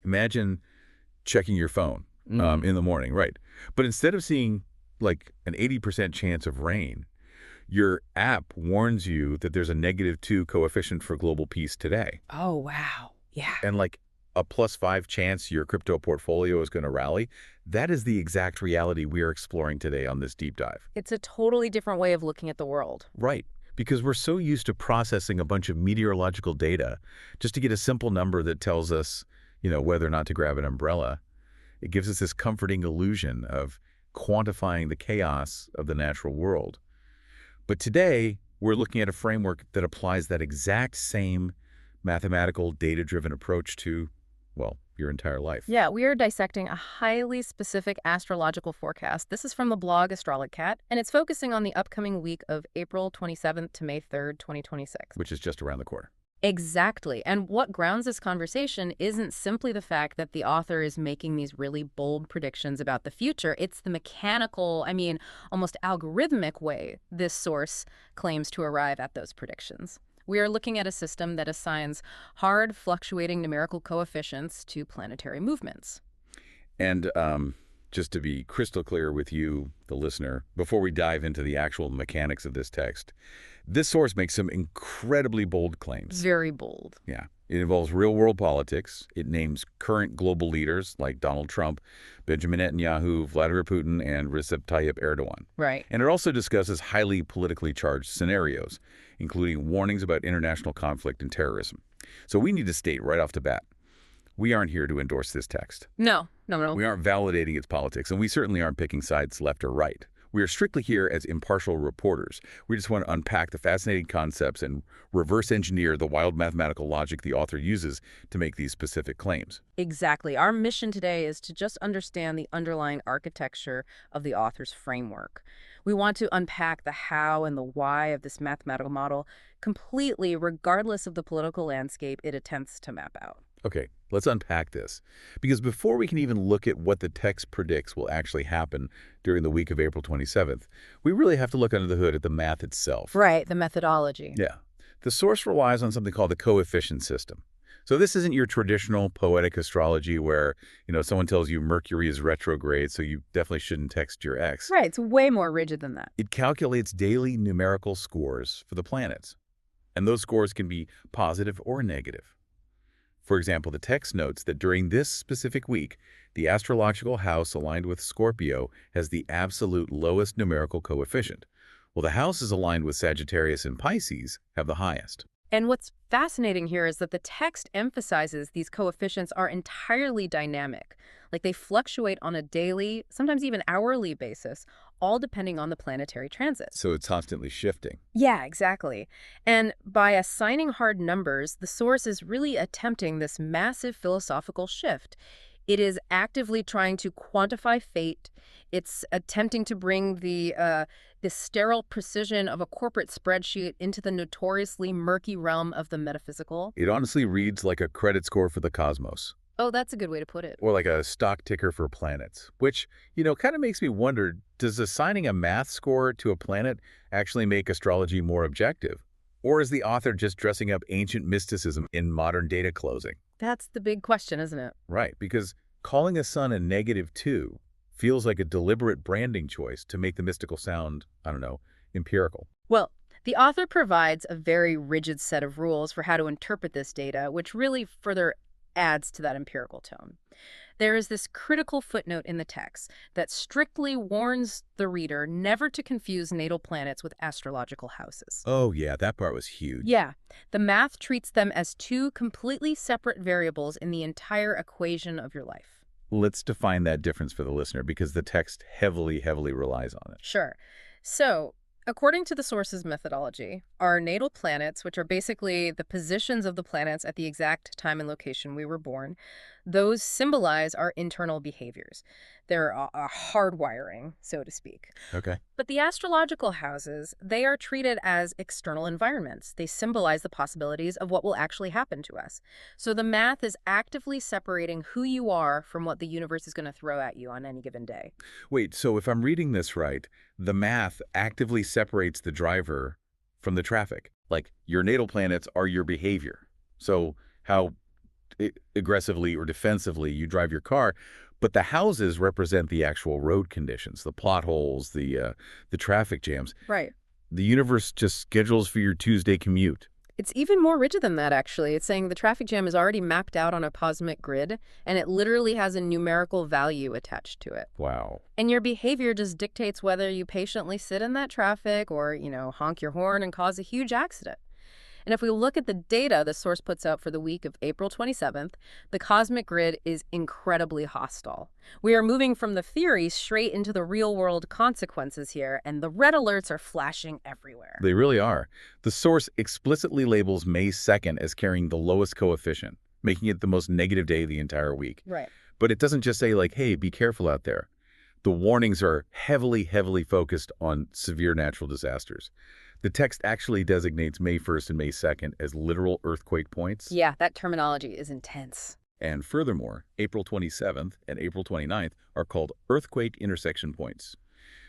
Imagine checking your phone in the morning, right? But instead of seeing like an 80% chance of rain, your app warns you that there's a -2 coefficient for global peace today. Oh, wow. Yeah. And like a +5 chance your crypto portfolio is going to rally. That is the exact reality we are exploring today on this deep dive. It's a totally different way of looking at the world. Right. Because we're so used to processing a bunch of meteorological data just to get a simple number that tells us, whether or not to grab an umbrella. It gives us this comforting illusion of quantifying the chaos of the natural world. But today, we're looking at a framework that applies that exact same mathematical, data-driven approach to, well, your entire life. Yeah, we are dissecting a highly specific astrological forecast. This is from the blog Astrolocat, and it's focusing on the upcoming week of April 27th to May 3rd, 2026. Which is just around the corner. Exactly. And what grounds this conversation isn't simply the fact that the author is making these really bold predictions about the future. It's the mechanical, almost algorithmic way this source claims to arrive at those predictions. We are looking at a system that assigns hard, fluctuating numerical coefficients to planetary movements. And just to be crystal clear with you, the listener, before we dive into the actual mechanics of this text, this source makes some incredibly bold claims. Very bold. Yeah. It involves real-world politics. It names current global leaders like Donald Trump, Benjamin Netanyahu, Vladimir Putin, and Recep Tayyip Erdogan. Right. And it also discusses highly politically charged scenarios, including warnings about international conflict and terrorism. So we need to state right off the bat, we aren't here to endorse this text. No. We aren't validating its politics, and we certainly aren't picking sides left or right. We are strictly here as impartial reporters. We just want to unpack the fascinating concepts and reverse engineer the wild mathematical logic the author uses to make these specific claims. Exactly. Our mission today is to just understand the underlying architecture of the author's framework. We want to unpack the how and the why of this mathematical model completely, regardless of the political landscape it attempts to map out. Okay, let's unpack this. Because before we can even look at what the text predicts will actually happen during the week of April 27th, we really have to look under the hood at the math itself. Right, the methodology. Yeah. The source relies on something called the coefficient system. So this isn't your traditional poetic astrology where, someone tells you Mercury is retrograde, so you definitely shouldn't text your ex. Right, it's way more rigid than that. It calculates daily numerical scores for the planets. And those scores can be positive or negative. For example, the text notes that during this specific week, the astrological house aligned with Scorpio has the absolute lowest numerical coefficient, while the houses aligned with Sagittarius and Pisces have the highest. And what's fascinating here is that the text emphasizes these coefficients are entirely dynamic. Like they fluctuate on a daily, sometimes even hourly basis, all depending on the planetary transit. So it's constantly shifting. Yeah, exactly. And by assigning hard numbers, the source is really attempting this massive philosophical shift. It is actively trying to quantify fate. It's attempting to bring the sterile precision of a corporate spreadsheet into the notoriously murky realm of the metaphysical. It honestly reads like a credit score for the cosmos. Oh, that's a good way to put it. Or like a stock ticker for planets, which, kind of makes me wonder, does assigning a math score to a planet actually make astrology more objective? Or is the author just dressing up ancient mysticism in modern data closing? That's the big question, isn't it? Right, because calling a sun a -2 feels like a deliberate branding choice to make the mystical sound, empirical. Well, the author provides a very rigid set of rules for how to interpret this data, which really further adds to that empirical tone. There is this critical footnote in the text that strictly warns the reader never to confuse natal planets with astrological houses. Oh yeah, that part was huge. Yeah, the math treats them as two completely separate variables in the entire equation of your life. Let's define that difference for the listener because the text heavily relies on it. Sure. So, according to the source's methodology, our natal planets, which are basically the positions of the planets at the exact time and location we were born, those symbolize our internal behaviors. They're a hardwiring, so to speak. Okay. But the astrological houses, they are treated as external environments. They symbolize the possibilities of what will actually happen to us. So the math is actively separating who you are from what the universe is going to throw at you on any given day. Wait, so if I'm reading this right, the math actively separates the driver from the traffic. Like your natal planets are your behavior. So how aggressively or defensively, you drive your car, but the houses represent the actual road conditions, the plot holes, the traffic jams. Right. The universe just schedules for your Tuesday commute. It's even more rigid than that, actually. It's saying the traffic jam is already mapped out on a cosmic grid, and it literally has a numerical value attached to it. Wow. And your behavior just dictates whether you patiently sit in that traffic or, honk your horn and cause a huge accident. And if we look at the data the source puts out for the week of April 27th, the cosmic grid is incredibly hostile. We are moving from the theory straight into the real-world consequences here, and the red alerts are flashing everywhere. They really are. The source explicitly labels May 2nd as carrying the lowest coefficient, making it the most negative day of the entire week. Right. But it doesn't just say, like, hey, be careful out there. The warnings are heavily, heavily focused on severe natural disasters. The text actually designates May 1st and May 2nd as literal earthquake points. Yeah, that terminology is intense. And furthermore, April 27th and April 29th are called earthquake intersection points.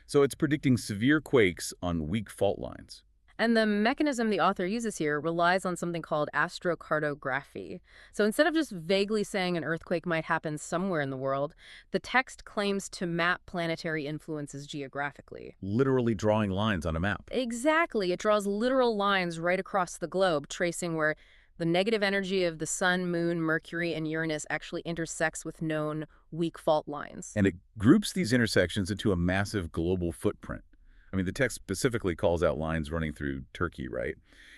So it's predicting severe quakes on weak fault lines. And the mechanism the author uses here relies on something called astrocartography. So instead of just vaguely saying an earthquake might happen somewhere in the world, the text claims to map planetary influences geographically. Literally drawing lines on a map. Exactly. It draws literal lines right across the globe, tracing where the negative energy of the Sun, Moon, Mercury, and Uranus actually intersects with known weak fault lines. And it groups these intersections into a massive global footprint. I mean, the text specifically calls out lines running through Turkey, right?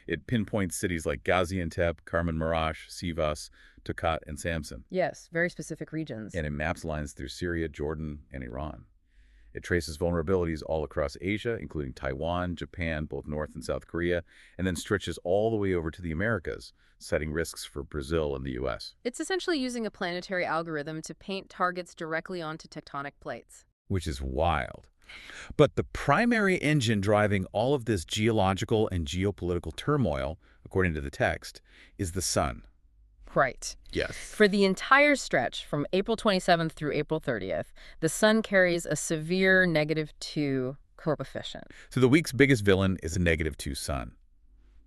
It pinpoints cities like Gaziantep, Kahramanmaraş, Sivas, Tokat, and Samsun. Yes, very specific regions. And it maps lines through Syria, Jordan, and Iran. It traces vulnerabilities all across Asia, including Taiwan, Japan, both North and South Korea, and then stretches all the way over to the Americas, setting risks for Brazil and the U.S. It's essentially using a planetary algorithm to paint targets directly onto tectonic plates. Which is wild. But the primary engine driving all of this geological and geopolitical turmoil, according to the text, is the sun. Right. Yes. For the entire stretch, from April 27th through April 30th, the sun carries a severe -2 coefficient. So the week's biggest villain is a -2 sun.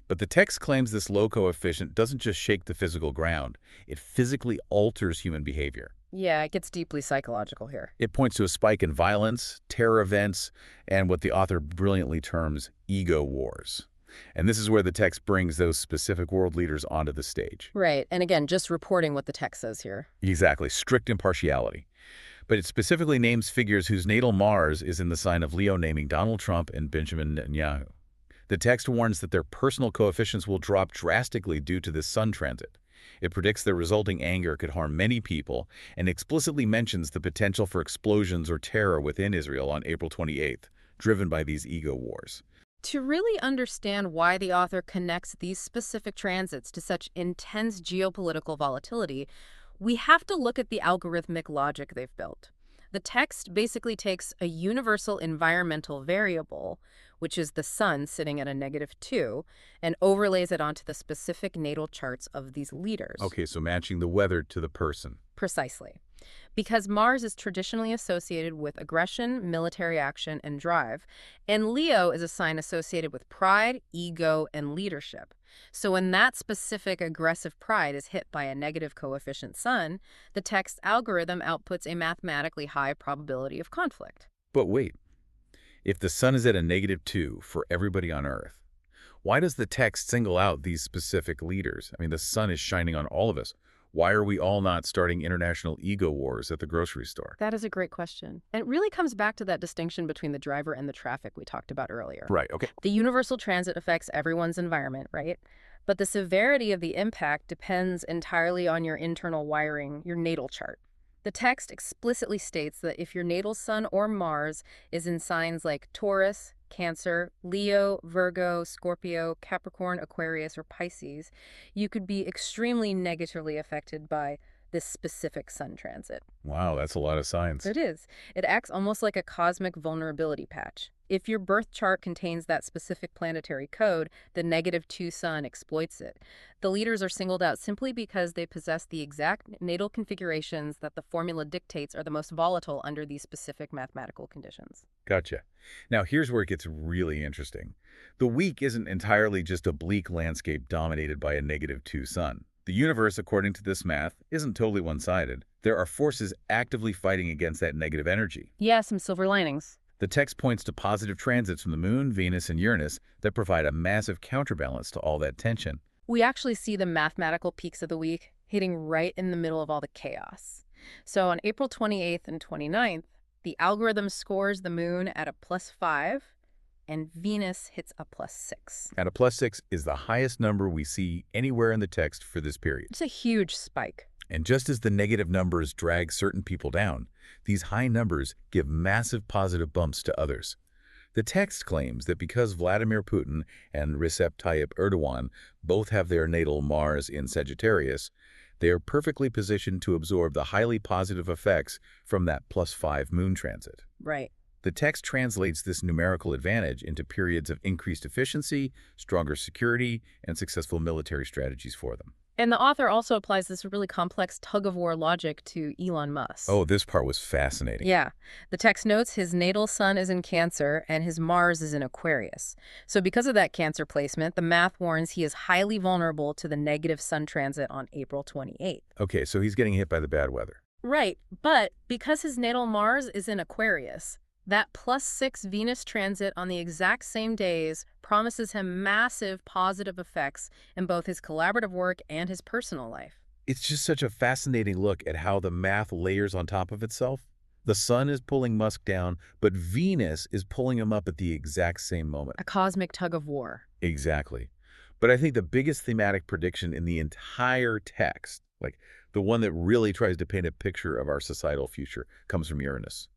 But the text claims this low coefficient doesn't just shake the physical ground, it physically alters human behavior. Yeah, it gets deeply psychological here. It points to a spike in violence, terror events, and what the author brilliantly terms ego wars. And this is where the text brings those specific world leaders onto the stage. Right, and again, just reporting what the text says here. Exactly, strict impartiality. But it specifically names figures whose natal Mars is in the sign of Leo, naming Donald Trump and Benjamin Netanyahu. The text warns that their personal coefficients will drop drastically due to this sun transit. It predicts the resulting anger could harm many people and explicitly mentions the potential for explosions or terror within Israel on April 28th, driven by these ego wars. To really understand why the author connects these specific transits to such intense geopolitical volatility, we have to look at the algorithmic logic they've built. The text basically takes a universal environmental variable, which is the sun sitting at a -2, and overlays it onto the specific natal charts of these leaders. Okay, so matching the weather to the person. Precisely. Because Mars is traditionally associated with aggression, military action, and drive, and Leo is a sign associated with pride, ego, and leadership. So when that specific aggressive pride is hit by a negative coefficient sun, the text algorithm outputs a mathematically high probability of conflict. But wait, if the sun is at a -2 for everybody on Earth, why does the text single out these specific leaders? I mean, the sun is shining on all of us. Why are we all not starting international ego wars at the grocery store? That is a great question. And it really comes back to that distinction between the driver and the traffic we talked about earlier. Right, okay. The universal transit affects everyone's environment, right? But the severity of the impact depends entirely on your internal wiring, your natal chart. The text explicitly states that if your natal sun or Mars is in signs like Taurus, Cancer, Leo, Virgo, Scorpio, Capricorn, Aquarius, or Pisces, you could be extremely negatively affected by this specific sun transit. Wow, that's a lot of signs. It is. It acts almost like a cosmic vulnerability patch. If your birth chart contains that specific planetary code, the -2 sun exploits it. The leaders are singled out simply because they possess the exact natal configurations that the formula dictates are the most volatile under these specific mathematical conditions. Gotcha. Now, here's where it gets really interesting. The week isn't entirely just a bleak landscape dominated by a -2 sun. The universe, according to this math, isn't totally one-sided. There are forces actively fighting against that negative energy. Yeah, some silver linings. The text points to positive transits from the Moon, Venus, and Uranus that provide a massive counterbalance to all that tension. We actually see the mathematical peaks of the week hitting right in the middle of all the chaos. So on April 28th and 29th, the algorithm scores the Moon at a +5 and Venus hits a +6. And a +6 is the highest number we see anywhere in the text for this period. It's a huge spike. And just as the negative numbers drag certain people down, these high numbers give massive positive bumps to others. The text claims that because Vladimir Putin and Recep Tayyip Erdogan both have their natal Mars in Sagittarius, they are perfectly positioned to absorb the highly positive effects from that +5 Moon transit. Right. The text translates this numerical advantage into periods of increased efficiency, stronger security, and successful military strategies for them. And the author also applies this really complex tug-of-war logic to Elon Musk. Oh, this part was fascinating. Yeah. The text notes his natal sun is in Cancer and his Mars is in Aquarius. So because of that Cancer placement, the math warns he is highly vulnerable to the negative sun transit on April 28th. Okay, so he's getting hit by the bad weather. Right. But because his natal Mars is in Aquarius, that +6 Venus transit on the exact same days promises him massive positive effects in both his collaborative work and his personal life. It's just such a fascinating look at how the math layers on top of itself. The sun is pulling Musk down, but Venus is pulling him up at the exact same moment. A cosmic tug of war. Exactly. But I think the biggest thematic prediction in the entire text, like the one that really tries to paint a picture of our societal future, comes from Uranus.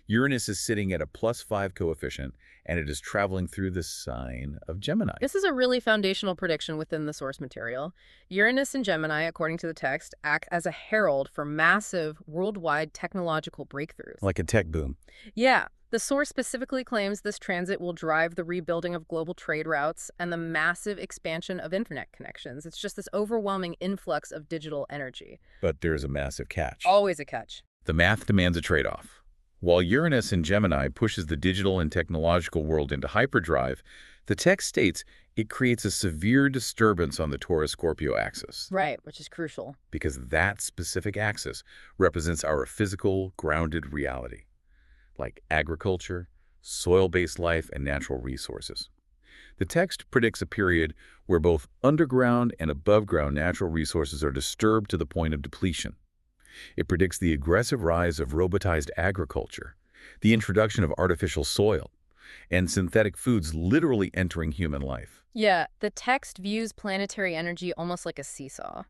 Uranus is sitting at a +5 coefficient, and it is traveling through the sign of Gemini. This is a really foundational prediction within the source material. Uranus and Gemini, according to the text, act as a herald for massive worldwide technological breakthroughs. Like a tech boom. Yeah. The source specifically claims this transit will drive the rebuilding of global trade routes and the massive expansion of internet connections. It's just this overwhelming influx of digital energy. But there's a massive catch. Always a catch. The math demands a trade-off. While Uranus in Gemini pushes the digital and technological world into hyperdrive, the text states it creates a severe disturbance on the Taurus-Scorpio axis. Right, which is crucial. Because that specific axis represents our physical, grounded reality, like agriculture, soil-based life, and natural resources. The text predicts a period where both underground and above-ground natural resources are disturbed to the point of depletion. It predicts the aggressive rise of robotized agriculture, the introduction of artificial soil, and synthetic foods literally entering human life. Yeah, the text views planetary energy almost like a seesaw.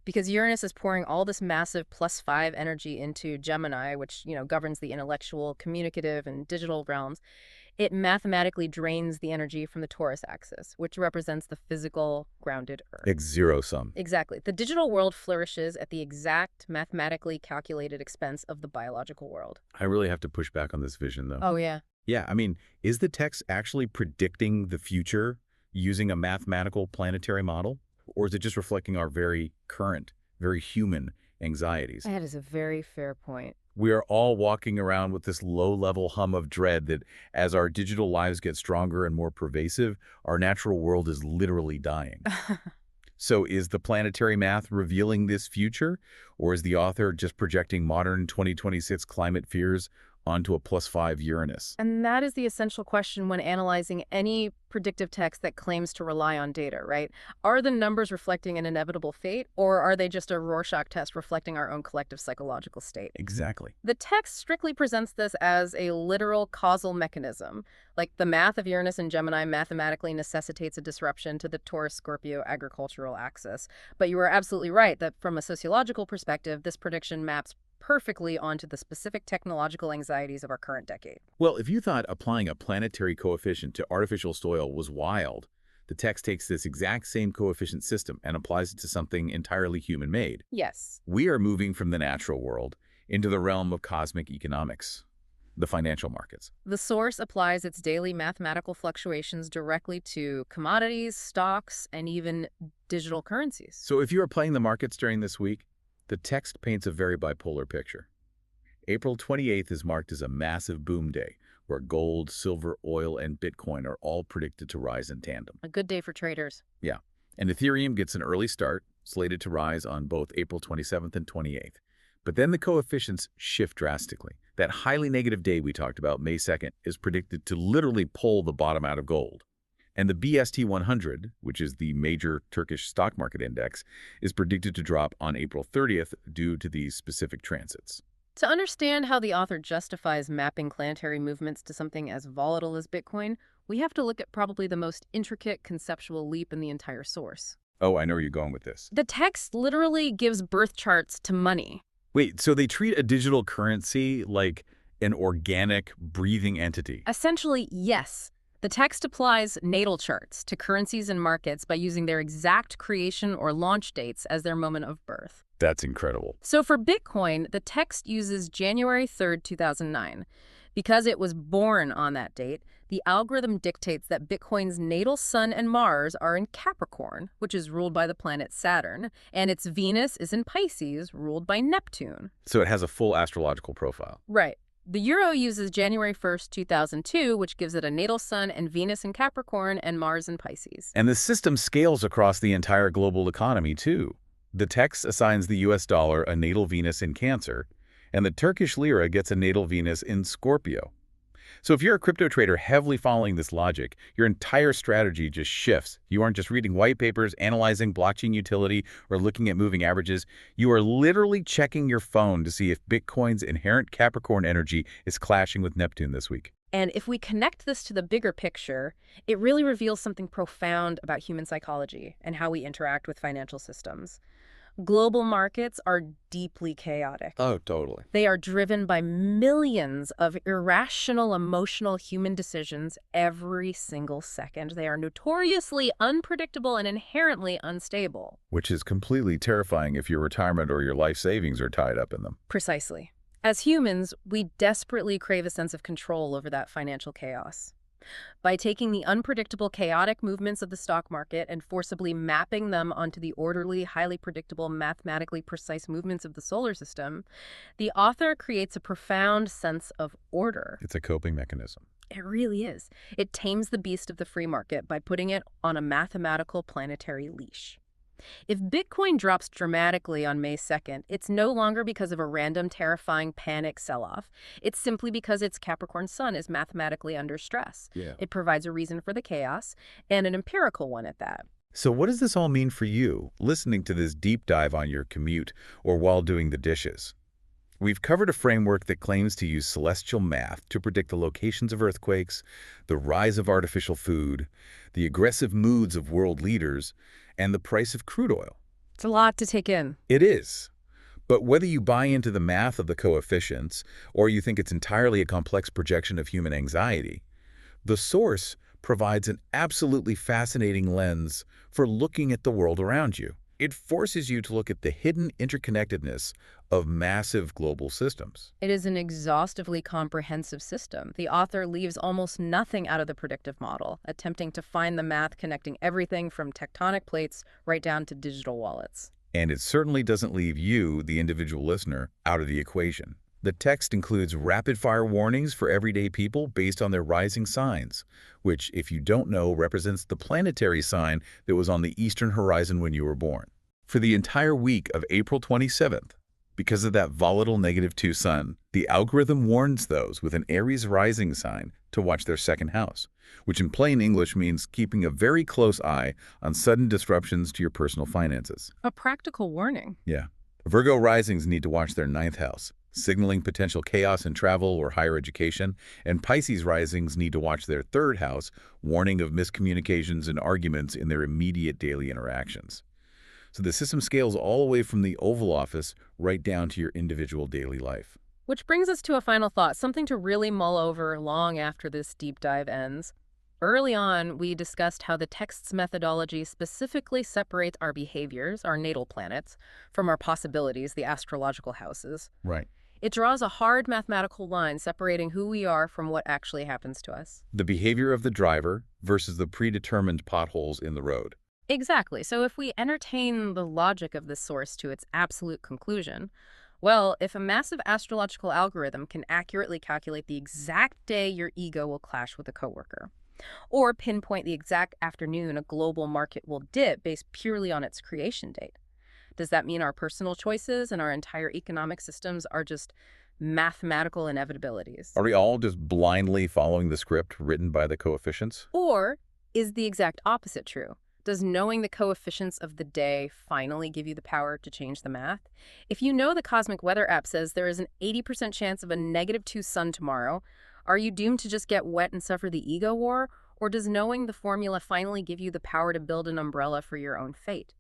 Because Uranus is pouring all this massive +5 energy into Gemini, which, governs the intellectual, communicative, and digital realms, it mathematically drains the energy from the Taurus axis, which represents the physical, grounded Earth. It's zero-sum. Exactly. The digital world flourishes at the exact mathematically calculated expense of the biological world. I really have to push back on this vision, though. Oh, yeah. Yeah, I mean, is the text actually predicting the future using a mathematical planetary model? Or is it just reflecting our very current, very human anxieties? That is a very fair point. We are all walking around with this low-level hum of dread that as our digital lives get stronger and more pervasive, our natural world is literally dying. So is the planetary math revealing this future? Or is the author just projecting modern 2026 climate fears onto a +5 Uranus? And that is the essential question when analyzing any predictive text that claims to rely on data, right? Are the numbers reflecting an inevitable fate, or are they just a Rorschach test reflecting our own collective psychological state? Exactly. The text strictly presents this as a literal causal mechanism. Like the math of Uranus and Gemini mathematically necessitates a disruption to the Taurus-Scorpio agricultural axis. But you are absolutely right that from a sociological perspective, this prediction maps perfectly onto the specific technological anxieties of our current decade. Well, if you thought applying a planetary coefficient to artificial soil was wild, the text takes this exact same coefficient system and applies it to something entirely human-made. Yes. We are moving from the natural world into the realm of cosmic economics, the financial markets. The source applies its daily mathematical fluctuations directly to commodities, stocks, and even digital currencies. So if you are playing the markets during this week, the text paints a very bipolar picture. April 28th is marked as a massive boom day, where gold, silver, oil, and Bitcoin are all predicted to rise in tandem. A good day for traders. Yeah, and Ethereum gets an early start, slated to rise on both April 27th and 28th. But then the coefficients shift drastically. That highly negative day we talked about, May 2nd, is predicted to literally pull the bottom out of gold. And the BST 100, which is the major Turkish stock market index, is predicted to drop on April 30th due to these specific transits. To understand how the author justifies mapping planetary movements to something as volatile as Bitcoin, we have to look at probably the most intricate conceptual leap in the entire source. Oh, I know where you're going with this. The text literally gives birth charts to money. Wait, so they treat a digital currency like an organic, breathing entity? Essentially, yes. The text applies natal charts to currencies and markets by using their exact creation or launch dates as their moment of birth. That's incredible. So for Bitcoin, the text uses January 3rd, 2009. Because it was born on that date, the algorithm dictates that Bitcoin's natal Sun and Mars are in Capricorn, which is ruled by the planet Saturn, and its Venus is in Pisces, ruled by Neptune. So it has a full astrological profile. Right. The euro uses January 1st, 2002, which gives it a natal Sun and Venus in Capricorn and Mars in Pisces. And the system scales across the entire global economy, too. The text assigns the US dollar a natal Venus in Cancer, and the Turkish lira gets a natal Venus in Scorpio. So if you're a crypto trader heavily following this logic, your entire strategy just shifts. You aren't just reading white papers, analyzing blockchain utility, or looking at moving averages. You are literally checking your phone to see if Bitcoin's inherent Capricorn energy is clashing with Neptune this week. And if we connect this to the bigger picture, it really reveals something profound about human psychology and how we interact with financial systems. Global markets are deeply chaotic. Oh, totally. They are driven by millions of irrational, emotional human decisions every single second. They are notoriously unpredictable and inherently unstable. Which is completely terrifying if your retirement or your life savings are tied up in them. Precisely. As humans, we desperately crave a sense of control over that financial chaos. By taking the unpredictable, chaotic movements of the stock market and forcibly mapping them onto the orderly, highly predictable, mathematically precise movements of the solar system, the author creates a profound sense of order. It's a coping mechanism. It really is. It tames the beast of the free market by putting it on a mathematical planetary leash. If Bitcoin drops dramatically on May 2nd, it's no longer because of a random, terrifying panic sell-off. It's simply because its Capricorn sun is mathematically under stress. Yeah. It provides a reason for the chaos, and an empirical one at that. So what does this all mean for you, listening to this deep dive on your commute or while doing the dishes? We've covered a framework that claims to use celestial math to predict the locations of earthquakes, the rise of artificial food, the aggressive moods of world leaders, and the price of crude oil. It's a lot to take in. It is. But whether you buy into the math of the coefficients or you think it's entirely a complex projection of human anxiety, the source provides an absolutely fascinating lens for looking at the world around you. It forces you to look at the hidden interconnectedness of massive global systems. It is an exhaustively comprehensive system. The author leaves almost nothing out of the predictive model, attempting to find the math connecting everything from tectonic plates right down to digital wallets. And it certainly doesn't leave you, the individual listener, out of the equation. The text includes rapid-fire warnings for everyday people based on their rising signs, which, if you don't know, represents the planetary sign that was on the eastern horizon when you were born. For the entire week of April 27th, because of that volatile -2 sun, the algorithm warns those with an Aries rising sign to watch their second house, which in plain English means keeping a very close eye on sudden disruptions to your personal finances. A practical warning. Yeah. Virgo risings need to watch their 9th house, signaling potential chaos in travel or higher education, and Pisces risings need to watch their 3rd house, warning of miscommunications and arguments in their immediate daily interactions. So the system scales all the way from the Oval Office right down to your individual daily life. Which brings us to a final thought, something to really mull over long after this deep dive ends. Early on, we discussed how the text's methodology specifically separates our behaviors, our natal planets, from our possibilities, the astrological houses. Right. It draws a hard mathematical line separating who we are from what actually happens to us. The behavior of the driver versus the predetermined potholes in the road. Exactly. So if we entertain the logic of this source to its absolute conclusion, well, if a massive astrological algorithm can accurately calculate the exact day your ego will clash with a coworker, or pinpoint the exact afternoon a global market will dip based purely on its creation date, Does that mean our personal choices and our entire economic systems are just mathematical inevitabilities? Are we all just blindly following the script written by the coefficients? Or is the exact opposite true? Does knowing the coefficients of the day finally give you the power to change the math? If you know the Cosmic Weather app says there is an 80% chance of a -2 sun tomorrow, are you doomed to just get wet and suffer the ego war? Or does knowing the formula finally give you the power to build an umbrella for your own fate?